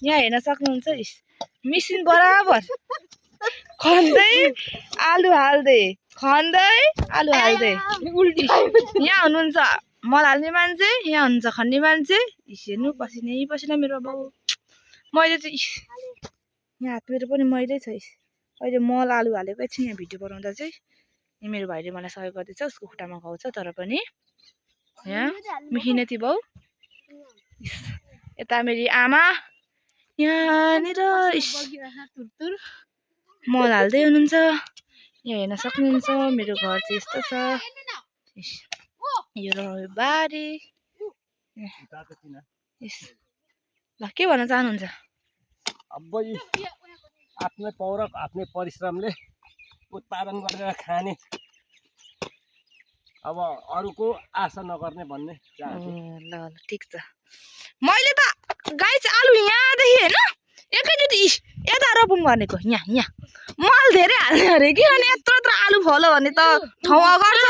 यहाँ हेर्न सक्नुहुन्छ मिसिन बराबर खन्दै आलु हाल्दै यहाँ हुनुहुन्छ मल हाल्ने मान्छे, यहाँ हुनुहुन्छ खन्ने मान्छे। हेर्नु पसिनै पसिना मेरो बाउ। मैले चाहिँ यहाँ हात मेरो पनि मैलै छ। अहिले मल आलु हालेको एकछिन यहाँ भिडियो बनाउँदा चाहिँ यहाँ मेरो भाइले मलाई सहयोग गर्दैछ। उसको खुट्टामा घाउ छ तर पनि यहाँ मिहिनेती बाउ। यता मेरी आमा यहाँनिर मल हाल्दै हुनुहुन्छ। यहाँ हेर्न सक्नुहुन्छ मेरो घर चाहिँ यस्तो छ। यो बारी ल के भन्न चाहनुहुन्छ? अब आफ्नै पौरख आफ्नै परिश्रमले उत्पादन गरेर खाने, अब अरूको आशा नगर्ने भन्ने चाहन्छु। ल ल ठिक छ। मैले त गाइस आलु यहाँदेखि होइन एकैचोटि यता रोपौँ भनेको यहाँ मल धेरै हाल्ने अरे कि अनि यत्रो आलु फल्यो भने त ठाउँ अगाड्छ।